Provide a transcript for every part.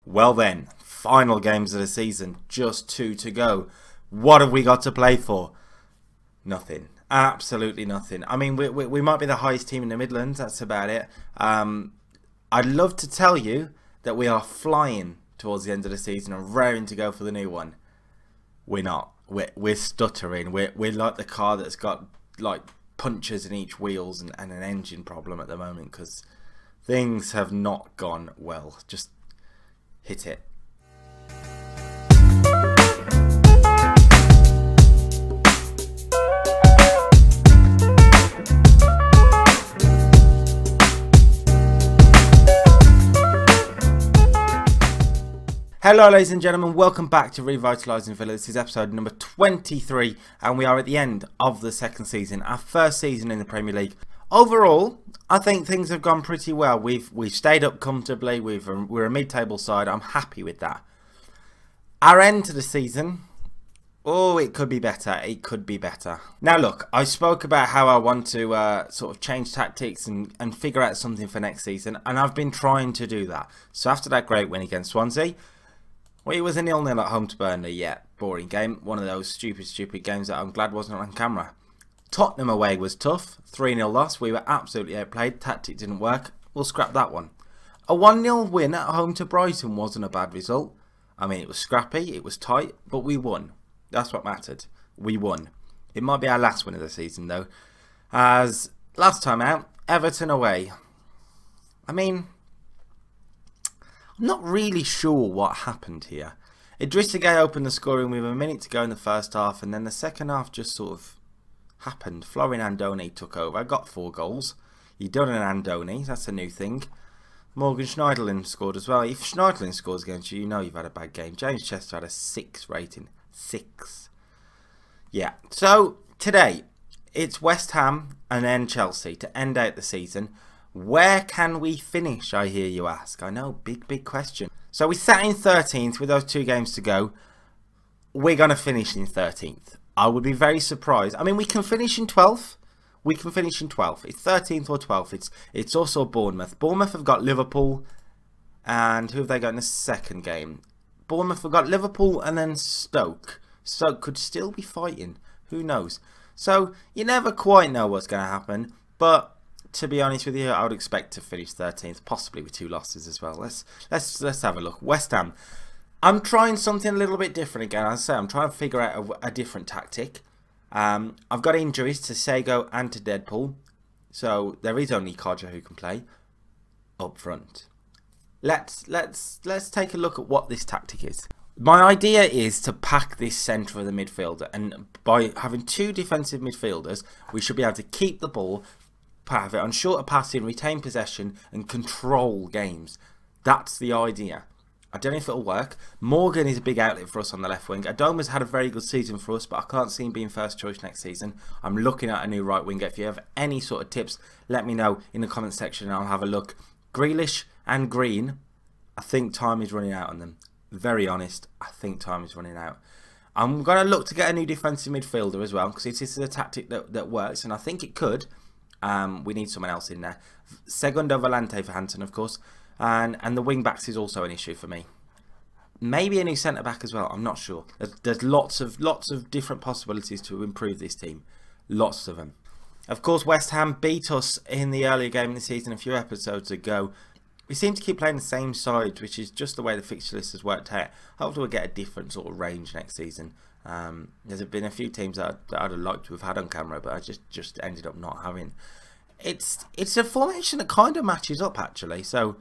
Well then, final games of the season, just 2 to go. What have we got to play for? Nothing. Absolutely nothing. I mean, we might be the highest team in the Midlands, that's about it. I'd love to tell you that we are flying towards the end of the season and raring to go for the new one. We're not. We're stuttering. We're like the car that's got like punctures in each wheels and an engine problem at the moment because things have not gone well. Just hit it. Hello ladies and gentlemen, welcome back to Revitalising Villa. This is episode number 23 and we are at the end of the second season, our first season in the Premier League. Overall, I think things have gone pretty well. We've stayed up comfortably, we're a mid-table side, I'm happy with that. Our end to the season, it could be better, it could be better. Now look, I spoke about how I want to sort of change tactics and figure out something for next season, and I've been trying to do that. So after that great win against Swansea, well, it was a 0-0 at home to Burnley, yeah, boring game. One of those stupid games that I'm glad wasn't on camera. Tottenham away was tough, 3-0 loss, we were absolutely outplayed, tactic didn't work, we'll scrap that one. A 1-0 win at home to Brighton wasn't a bad result. I mean, it was scrappy, it was tight, but we won. That's what mattered, we won. It might be our last win of the season though, as last time out, Everton away. I mean, I'm not really sure what happened here. Idrissa Gueye opened the scoring with a minute to go in the first half, and then the second half just sort of happened. Florian Andoni took over, got 4 goals. You done an Andoni, that's a new thing. Morgan Schneiderlin scored as well. If Schneiderlin scores against you, you know you've had a bad game. James Chester had a 6 rating. 6. Yeah, so today it's West Ham and then Chelsea to end out the season. Where can we finish, I hear you ask? I know, big question. So we sat in 13th with those 2 games to go. We're going to finish in 13th. I would be very surprised. I mean, we can finish in 12th. We can finish in 12th. It's 13th or 12th. It's also Bournemouth. Bournemouth have got Liverpool. And who have they got in the second game? Bournemouth have got Liverpool and then Stoke. Stoke could still be fighting. Who knows? So you never quite know what's going to happen. But to be honest with you, I would expect to finish 13th, possibly with 2 losses as well. Let's have a look. West Ham. I'm trying something a little bit different again. As I say, I'm trying to figure out a different tactic. I've got injuries to Sego and to Deadpool, so there is only Kodja who can play up front. Let's take a look at what this tactic is. My idea is to pack this centre of the midfielder, and by having 2 defensive midfielders, we should be able to keep the ball, have it on shorter passing, retain possession and control games. That's the idea. I don't know if it'll work. Morgan is a big outlet for us on the left wing. Adoma's had a very good season for us, but I can't see him being first choice next season. I'm looking at a new right winger. If you have any sort of tips, let me know in the comment section and I'll have a look. Grealish and Green, I think time is running out on them. Very honest, I think time is running out. I'm going to look to get a new defensive midfielder as well, because this is a tactic that works, and I think it could. We need someone else in there. Segundo Volante for Hanson, of course. And the wing backs is also an issue for me. Maybe a new centre back as well. I'm not sure. There's lots of different possibilities to improve this team. Lots of them. Of course, West Ham beat us in the earlier game of the season a few episodes ago. We seem to keep playing the same side, which is just the way the fixture list has worked out. Hopefully we'll get a different sort of range next season. There's been a few teams that I'd have liked to have had on camera, but I just ended up not having. It's a formation that kind of matches up actually, so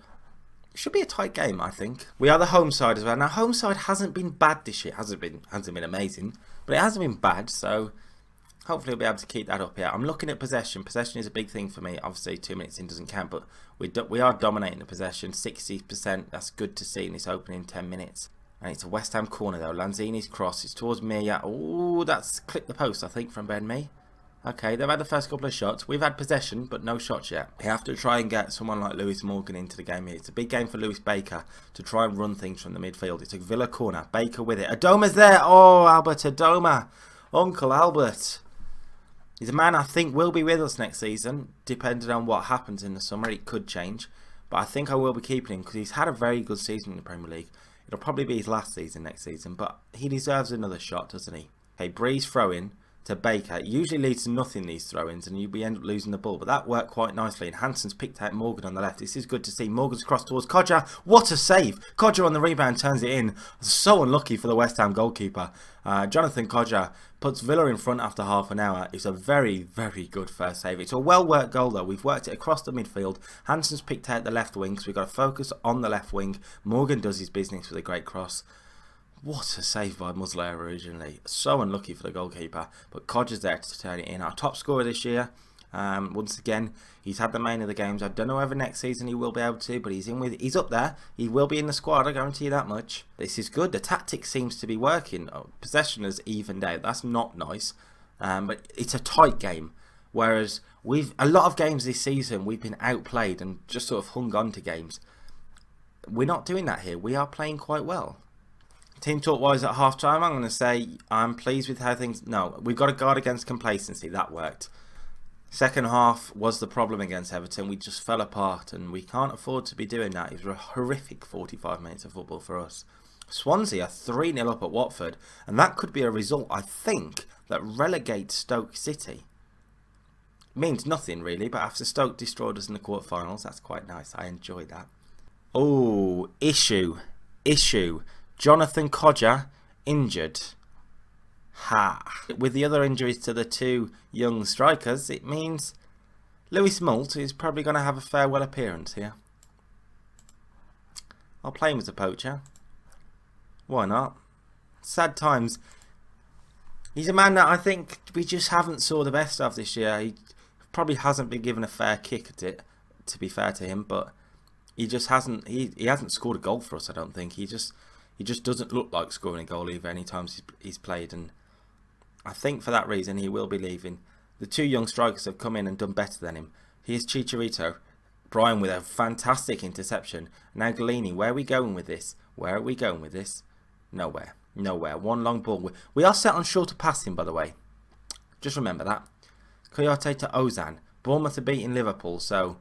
it should be a tight game, I think. We are the home side as well. Now, home side hasn't been bad this year. Hasn't been amazing, but it hasn't been bad. So hopefully we'll be able to keep that up here. I'm looking at possession. Possession is a big thing for me. Obviously, 2 minutes in doesn't count, but we are dominating the possession. 60%. That's good to see in this opening 10 minutes. And it's a West Ham corner though. Lanzini's cross. It's towards Mia. Oh, that's clipped the post, I think, from Ben Mee. Okay, they've had the first couple of shots. We've had possession, but no shots yet. We have to try and get someone like Lewis Morgan into the game here. It's a big game for Lewis Baker to try and run things from the midfield. It's a Villa corner. Baker with it. Adoma's there. Oh, Albert Adoma. Uncle Albert. He's a man I think will be with us next season. Depending on what happens in the summer, it could change. but I think I will be keeping him because he's had a very good season in the Premier League. It'll probably be his last season next season, but he deserves another shot, doesn't he? Okay, Breeze throw-in to Baker. It usually leads to nothing, these throw-ins, and we end up losing the ball, but that worked quite nicely, and Hanson's picked out Morgan on the left. This is good to see. Morgan's crossed towards Kodja. What a save! Kodja on the rebound turns it in. So unlucky for the West Ham goalkeeper. Jonathan Kodja puts Villa in front after half an hour. It's a very, very good first save. It's a well-worked goal, though. We've worked it across the midfield. Hanson's picked out the left wing, so we've got to focus on the left wing. Morgan does his business with a great cross. What a save by Muslera originally. So unlucky for the goalkeeper. But Kodja's there to turn it in. Our top scorer this year. Once again, he's had the main of the games. I don't know whether next season he will be able to, but he's up there. He will be in the squad, I guarantee you that much. This is good. The tactic seems to be working. Possession has evened out. That's not nice. But it's a tight game. Whereas a lot of games this season we've been outplayed and just sort of hung on to games. We're not doing that here. We are playing quite well. Team talk wise at half time, I'm going to say I'm pleased with how things. No, we've got to guard against complacency. That worked. Second half was the problem against Everton. We just fell apart, and we can't afford to be doing that. It was a horrific 45 minutes of football for us. Swansea are 3-0 up at Watford, and that could be a result, I think, that relegates Stoke City. Means nothing really, but after Stoke destroyed us in the quarterfinals, that's quite nice. I enjoyed that. Oh, issue. Jonathan Kodja injured. Ha! With the other injuries to the two young strikers, it means Lewis Moult is probably going to have a farewell appearance here. I'll play him as a poacher. Why not? Sad times. He's a man that I think we just haven't saw the best of this year. He probably hasn't been given a fair kick at it, to be fair to him, but he just hasn't. He hasn't scored a goal for us, I don't think. He just doesn't look like scoring a goal either any time he's played, and I think for that reason he will be leaving. The two young strikers have come in and done better than him. Here's Chicharito. Brian with a fantastic interception. Now Galini, where are we going with this? Where are we going with this? Nowhere. One long ball. We are set on shorter passing, by the way. Just remember that. Coyote to Ozan. Bournemouth are beating Liverpool, so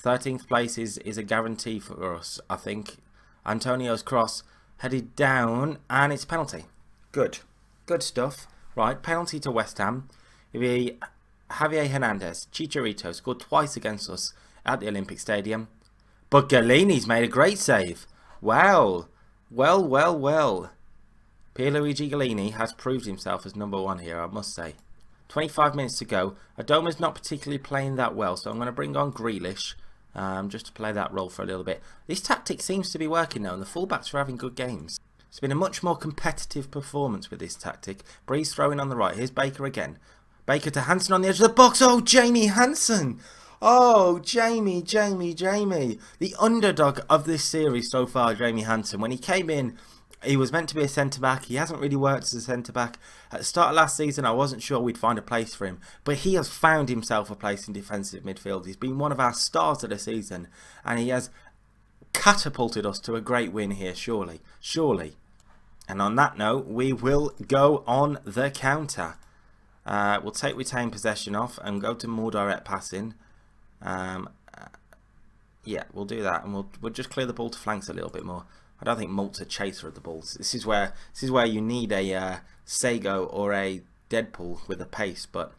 13th place is a guarantee for us, I think. Antonio's cross headed down, and it's a penalty. Good stuff. Right, penalty to West Ham. Javier Hernandez, Chicharito, scored twice against us at the Olympic Stadium. But Galini's made a great save. Well. Pierluigi Galini has proved himself as number one here, I must say. 25 minutes to go. Adoma's not particularly playing that well, so I'm going to bring on Grealish just to play that role for a little bit. This tactic seems to be working now, and the fullbacks are having good games. It's been a much more competitive performance with this tactic. Breeze throwing on the right. Here's Baker again. Baker to Hanson on the edge of the box. Oh, Jamie Hanson. Oh, Jamie. The underdog of this series so far, Jamie Hanson. When he came in, he was meant to be a centre-back. He hasn't really worked as a centre-back. At the start of last season, I wasn't sure we'd find a place for him. But he has found himself a place in defensive midfield. He's been one of our stars of the season. And he has catapulted us to a great win here, surely. And on that note, we will go on the counter. We'll take retained possession off and go to more direct passing. Yeah, we'll do that, and we'll just clear the ball to flanks a little bit more. I don't think Moult's a chaser of the balls. This is where you need a Sago or a Deadpool with the pace, but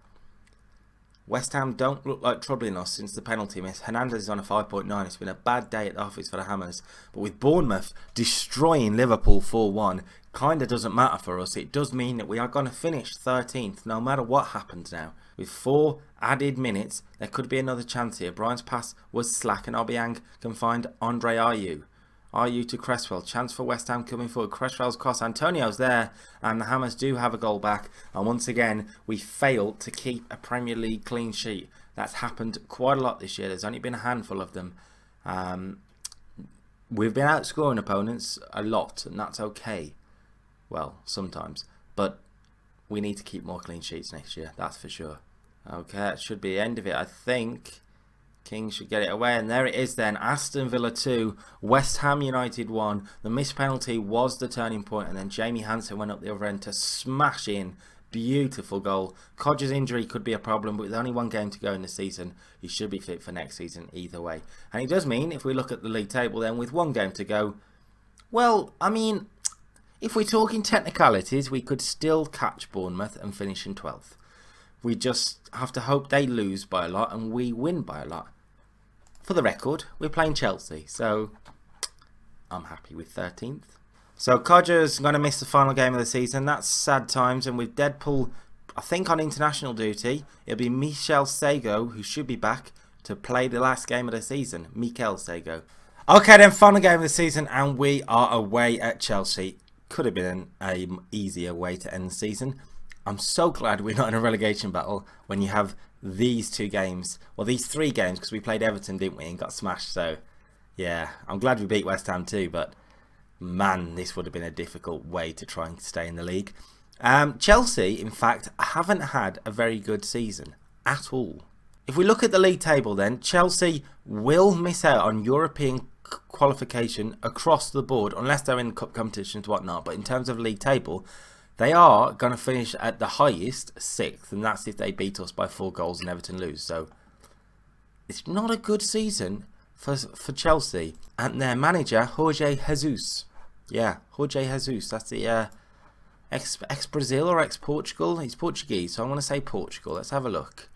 West Ham don't look like troubling us since the penalty miss. Hernandez is on a 5.9. It's been a bad day at the office for the Hammers. But with Bournemouth destroying Liverpool 4-1, kind of doesn't matter for us. It does mean that we are going to finish 13th no matter what happens now. With 4 added minutes, there could be another chance here. Brian's pass was slack and Obiang can find Andre Ayew. Ayew to Cresswell. Chance for West Ham coming forward. Cresswell's cross. Antonio's there. And the Hammers do have a goal back. And once again, we failed to keep a Premier League clean sheet. That's happened quite a lot this year. There's only been a handful of them. We've been outscoring opponents a lot. And that's okay. Well, sometimes. But we need to keep more clean sheets next year. That's for sure. Okay, that should be the end of it, I think. King should get it away, and there it is then. Aston Villa 2, West Ham United 1. The missed penalty was the turning point, and then Jamie Hanson went up the other end to smash in beautiful goal. Codger's injury could be a problem, but with only one game to go in the season, he should be fit for next season either way. And it does mean, if we look at the league table then, with one game to go, well, I mean, if we're talking technicalities, we could still catch Bournemouth and finish in 12th. We just have to hope they lose by a lot and we win by a lot. For the record, we're playing Chelsea, so I'm happy with 13th. So Codger's going to miss the final game of the season. That's sad times. And with Deadpool, I think, on international duty, it'll be Mikel Sego, who should be back, to play the last game of the season. Mikel Sego. Okay then, final game of the season, and we are away at Chelsea. Could have been an easier way to end the season. I'm so glad we're not in a relegation battle when you have these two games. Well, these three games, because we played Everton, didn't we, and got smashed. So, yeah, I'm glad we beat West Ham too, but man, this would have been a difficult way to try and stay in the league. Chelsea, in fact, haven't had a very good season at all. If we look at the league table then, Chelsea will miss out on European qualification across the board, unless they're in cup competitions and whatnot. But in terms of league table, they are going to finish at the highest, 6th, and that's if they beat us by 4 goals and Everton lose. So it's not a good season for Chelsea. And their manager, Jorge Jesus. Yeah, Jorge Jesus. That's the ex-Brazil or ex-Portugal. He's Portuguese, so I'm going to say Portugal. Let's have a look.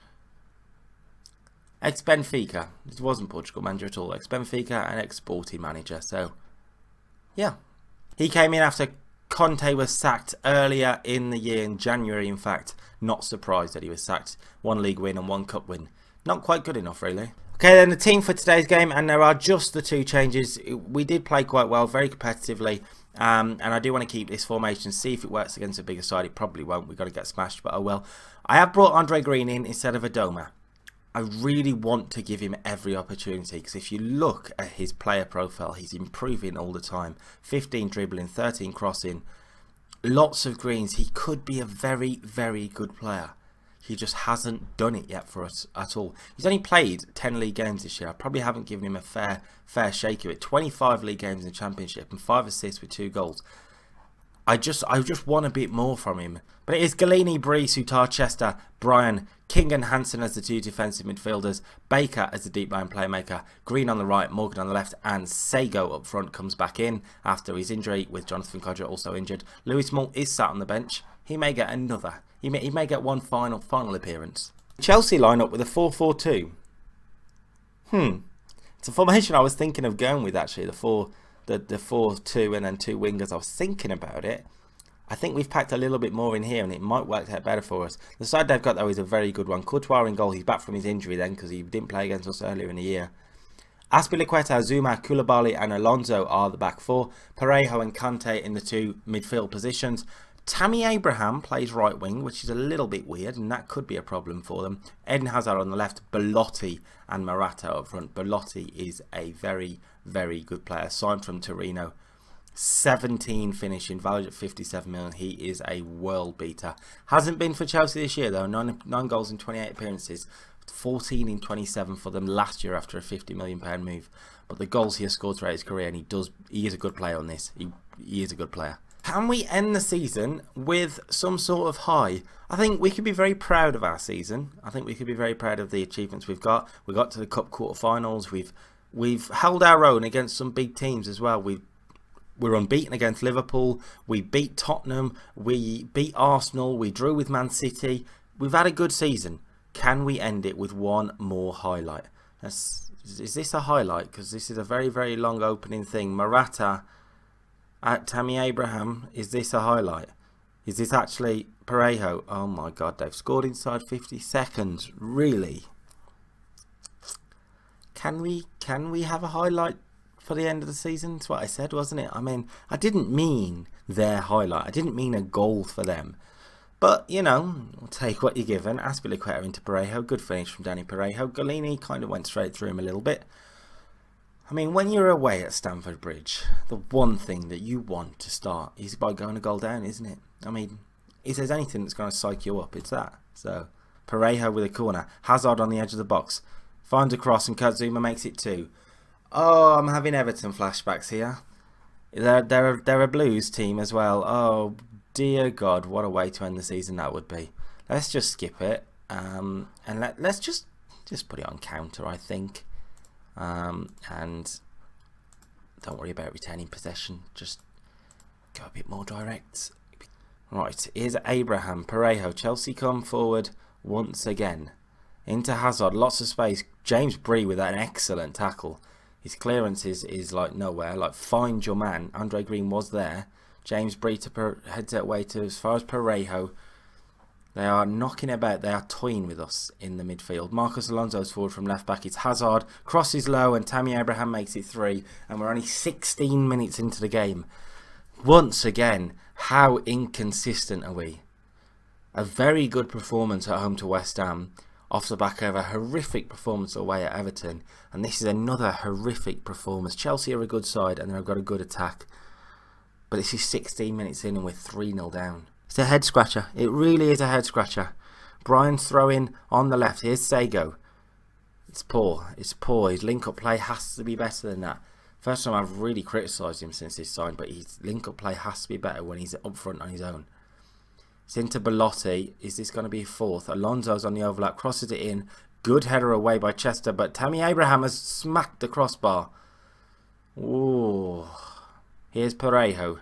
Ex-Benfica. It wasn't Portugal manager at all. Ex-Benfica and ex-Sporting manager. So, yeah. He came in after Conte was sacked earlier in the year, in January, in fact. Not surprised that he was sacked. 1 league win and 1 cup win. Not quite good enough, really. Okay, then the team for today's game, and there are just the 2 changes. We did play quite well, very competitively, and I do want to keep this formation, see if it works against a bigger side. It probably won't. We've got to get smashed, but oh well. I have brought Andre Green in instead of Adoma. I really want to give him every opportunity, because if you look at his player profile, he's improving all the time. 15 dribbling, 13 crossing, lots of greens. He could be a very, very good player. He just hasn't done it yet for us at all. He's only played 10 league games this year. I probably haven't given him a fair shake of it. 25 league games in Championship and 5 assists with 2 goals. I just want a bit more from him. But it is Galini, Bree, Sutar, Chester, Bryan, King and Hanson as the 2 defensive midfielders, Baker as the deep line playmaker, Green on the right, Morgan on the left, and Sego up front comes back in after his injury, with Jonathan Codger also injured. Lewis Moult is sat on the bench. He may get another. He may get one final appearance. Chelsea line up with a 4-4-2. It's a formation I was thinking of going with, actually. The 4-2 and then 2 wingers. I was thinking about it. I think we've packed a little bit more in here and it might work out better for us. The side they've got, though, is a very good one. Courtois in goal. He's back from his injury then, because he didn't play against us earlier in the year. Azpilicueta, Zuma, Koulibaly and Alonso are the back 4. Parejo and Kante in the 2 midfield positions. Tammy Abraham plays right wing, which is a little bit weird, and that could be a problem for them. Eden Hazard on the left, Belotti and Morata up front. Belotti is a very, very good player, signed from Torino. 17 finishing, valued at 57 million. He is a world beater. Hasn't been for Chelsea this year though. 9 goals in 28 appearances. 14 in 27 for them last year after a £50 million move. But the goals he has scored throughout his career, and he is a good player on this. He is a good player. Can we end the season with some sort of high? I think we could be very proud of our season. I think we could be very proud of the achievements we've got. We got to the cup quarterfinals. We've held our own against some big teams as well. We're unbeaten against Liverpool. We beat Tottenham. We beat Arsenal. We drew with Man City. We've had a good season. Can we end it with one more highlight? Is this a highlight? Because this is a very, very long opening thing. Morata at Tammy Abraham. Is this a highlight? Is this actually Parejo? Oh my God, they've scored inside 50 seconds. Really? Can we have a highlight for the end of the season? That's what I said, wasn't it? I mean, I didn't mean their highlight. I didn't mean a goal for them. But, you know, we'll take what you're given. Azpilicueta into Parejo. Good finish from Danny Parejo. Galini kind of went straight through him a little bit. I mean, when you're away at Stamford Bridge, the one thing that you want to start is by going a goal down, isn't it? I mean, if there's anything that's going to psych you up, it's that. So, Parejo with a corner. Hazard on the edge of the box. Finds a cross and Kurt makes it 2. Oh, I'm having Everton flashbacks here. They're a Blues team as well. Oh, Dear God, what a way to end the season that would be. Let's just skip it. And let's just put it on counter, I think. And don't worry about retaining possession. Just go a bit more direct. Right, here's Abraham, Parejo. Chelsea come forward once again. Into Hazard, lots of space. James Bree with an excellent tackle. His clearance is like nowhere. Like, find your man. Andre Green was there. James Bree heads that way to as far as Parejo. They are knocking about. They are toying with us in the midfield. Marcos Alonso's forward from left back. It's Hazard. Crosses low and Tammy Abraham makes it 3. And we're only 16 minutes into the game. Once again, how inconsistent are we? A very good performance at home to West Ham, off the back of a horrific performance away at Everton, and this is another horrific performance. Chelsea are a good side and they've got a good attack, but this is 16 minutes in and we're 3-0 down. It's a head scratcher. It really is a head scratcher. Brian's throwing on the left. Here's Sago. It's poor. It's poor. His link-up play has to be better than that. First time I've really criticised him since he's signed, but his link-up play has to be better when he's up front on his own. It's into Belotti. Is this going to be 4th? Alonso's on the overlap, crosses it in. Good header away by Chester, but Tammy Abraham has smacked the crossbar. Ooh. Here's Parejo.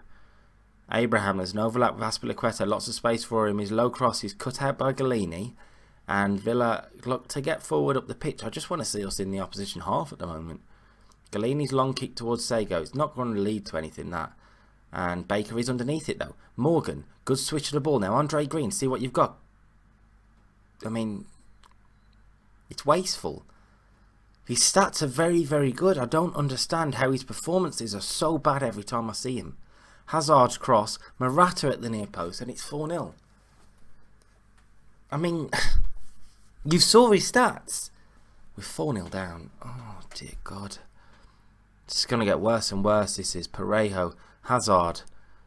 Abraham has an overlap with Azpilicueta. Lots of space for him. His low cross is cut out by Galini. And Villa look to get forward up the pitch. I just want to see us in the opposition half at the moment. Galini's long kick towards Sago. It's not going to lead to anything, that. And Baker is underneath it, though. Morgan, good switch of the ball. Now, Andre Green, see what you've got. I mean, it's wasteful. His stats are very, very good. I don't understand how his performances are so bad every time I see him. Hazard's cross, Morata at the near post, and it's 4-0. I mean, you saw his stats. We're 4-0 down. Oh, dear God. It's going to get worse and worse. This is Parejo, Hazard,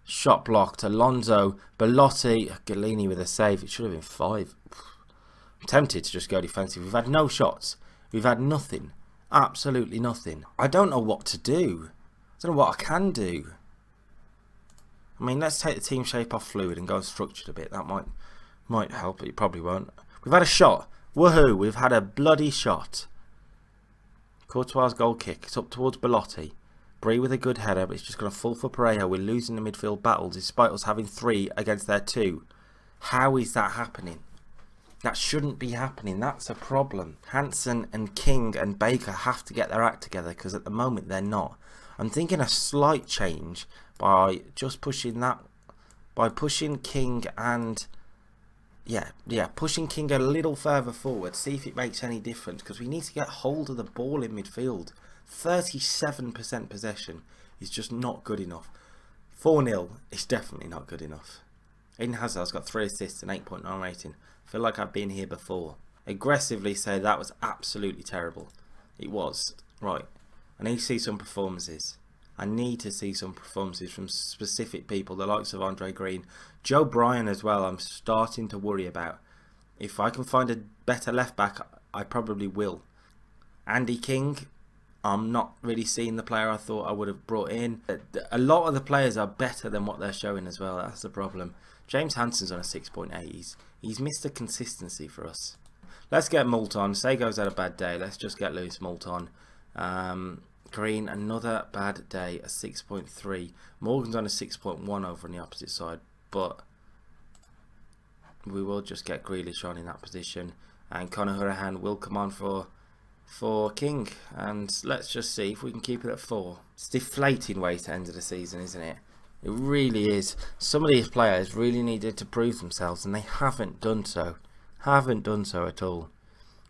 shot blocked, Alonso, Belotti, Galini with a save. It should have been 5. I'm tempted to just go defensive. We've had no shots. We've had nothing. Absolutely nothing. I don't know what to do. I don't know what I can do. I mean, let's take the team shape off fluid and go structured a bit. That might help, but it probably won't. We've had a shot. Woohoo! We've had a bloody shot. Courtois' goal kick. It's up towards Belotti. Bree with a good header, but it's just going to fall for Parejo. We're losing the midfield battle despite us having 3 against their 2. How is that happening? That shouldn't be happening. That's a problem. Hanson and King and Baker have to get their act together, because at the moment they're not. I'm thinking a slight change by just pushing that, by pushing King and pushing King a little further forward. See if it makes any difference, because we need to get hold of the ball in midfield. 37% possession is just not good enough. 4-0 is definitely not good enough. Eden Hazard's got 3 assists and 8.9 rating. I feel like I've been here before. Aggressively say that was absolutely terrible. It was. Right. I need to see some performances. I need to see some performances from specific people, the likes of Andre Green. Joe Bryan as well, I'm starting to worry about. If I can find a better left back, I probably will. Andy King, I'm not really seeing the player I thought I would have brought in. A lot of the players are better than what they're showing as well. That's the problem. James Hanson's on a 6.8. He's missed the consistency for us. Let's get Malt on. Sago's had a bad day. Let's just get Lewis Malt on. Green, another bad day, a 6.3. Morgan's on a 6.1 over on the opposite side, but we will just get Grealish on in that position, and Conor Hurahan will come on for King, and let's just see if we can keep it at 4. It's a deflating way to end the season, isn't it? It really is. Some of these players really needed to prove themselves, and they haven't done so. Haven't done so at all.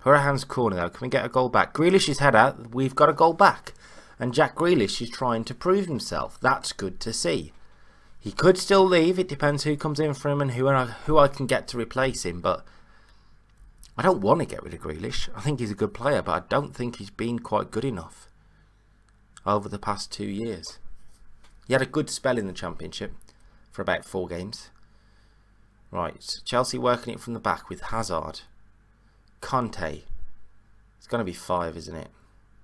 Hurahan's corner though, can we get a goal back? Grealish's header, we've got a goal back. And Jack Grealish is trying to prove himself. That's good to see. He could still leave, it depends who comes in for him and who I can get to replace him, but I don't want to get rid of Grealish. I think he's a good player, but I don't think he's been quite good enough over the past 2 years. He had a good spell in the Championship for about 4 games. Right, Chelsea working it from the back with Hazard. Conte. It's going to be 5, isn't it?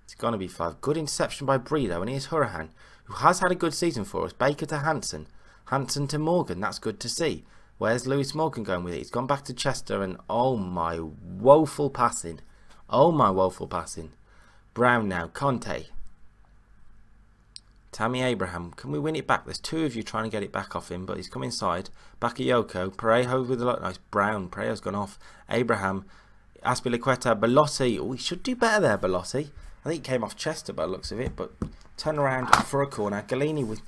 It's going to be 5. Good interception by Bree though, and here's Hurahan, who has had a good season for us. Baker to Hanson. Hanson to Morgan, that's good to see. Where's Lewis Morgan going with it? He's gone back to Chester and oh my woeful passing. Oh my woeful passing. Brown now, Conte. Tammy Abraham, can we win it back? There's two of you trying to get it back off him, but he's come inside. Bakayoko, Parejo with a lot. Nice, Brown, Parejo's gone off. Abraham, Aspilicueta, Belotti. Oh, he should do better there, Belotti. I think he came off Chester by the looks of it, but turn around for a corner. Galini with...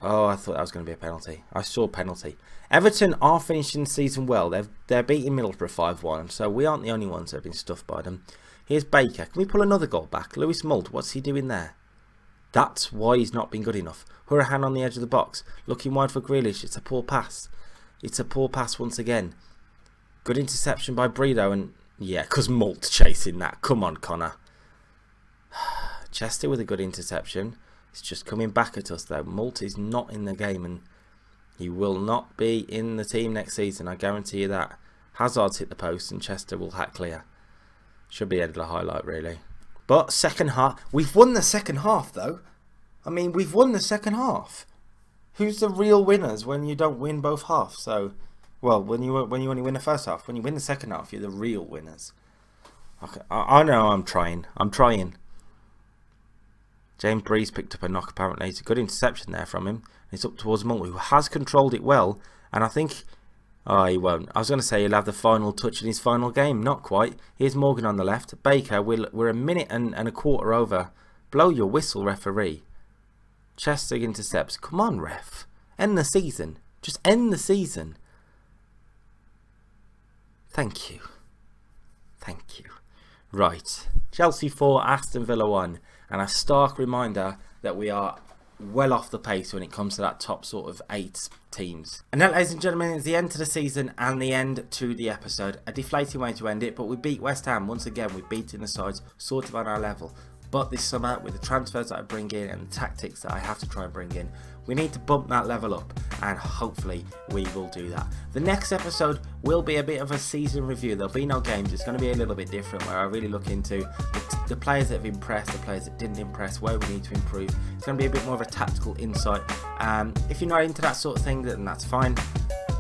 Oh, I thought that was going to be a penalty. I saw a penalty. Everton are finishing the season well. They're beating Middlesbrough 5-1, so we aren't the only ones that have been stuffed by them. Here's Baker. Can we pull another goal back? Lewis Mult, what's he doing there? That's why he's not been good enough. Hurahan on the edge of the box. Looking wide for Grealish. It's a poor pass. It's a poor pass once again. Good interception by Bredo. And yeah, because Malt chasing that. Come on, Connor. Chester with a good interception. It's just coming back at us though. Malt is not in the game and he will not be in the team next season. I guarantee you that. Hazard's hit the post and Chester will hack clear. Should be edited a highlight really. But second half, we've won the second half though. I mean, we've won the second half. Who's the real winners when you don't win both halves? So, well, when you only win the first half, when you win the second half, you're the real winners. Okay, I know I'm trying. James Breeze picked up a knock apparently. It's a good interception there from him. It's up towards Munt, who has controlled it well, and I think. Oh, he won't. I was going to say he'll have the final touch in his final game. Not quite. Here's Morgan on the left. Baker, we're a minute and a quarter over. Blow your whistle, referee. Chester intercepts. Come on, ref. End the season. Just end the season. Thank you. Thank you. Right. Chelsea 4, Aston Villa 1. And a stark reminder that we are well off the pace when it comes to that top sort of 8 teams. And that, ladies and gentlemen, is the end to the season and the end to the episode. A deflating way to end it, but we beat West Ham once again. We're beating the sides sort of on our level. But this summer, with the transfers that I bring in and the tactics that I have to try and bring in, we need to bump that level up, and hopefully we will do that. The next episode will be a bit of a season review. There'll be no games. It's going to be a little bit different, where I really look into the players that have impressed, the players that didn't impress, where we need to improve. It's going to be a bit more of a tactical insight. If you're not into that sort of thing, then that's fine.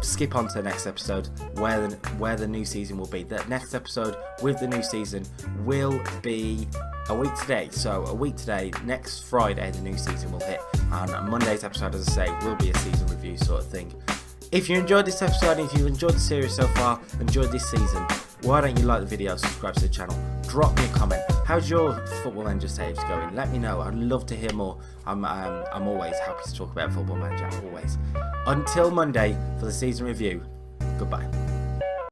Skip on to the next episode where the new season will be. The next episode with the new season will be a week today. So a week today, next Friday, the new season will hit. And Monday's episode, as I say, will be a season review sort of thing. If you enjoyed this episode, if you've enjoyed the series so far, enjoyed this season, why don't you like the video, subscribe to the channel, drop me a comment. How's your Football Manager saves going? Let me know. I'd love to hear more. I'm always happy to talk about Football Manager, always. Until Monday for the season review, goodbye.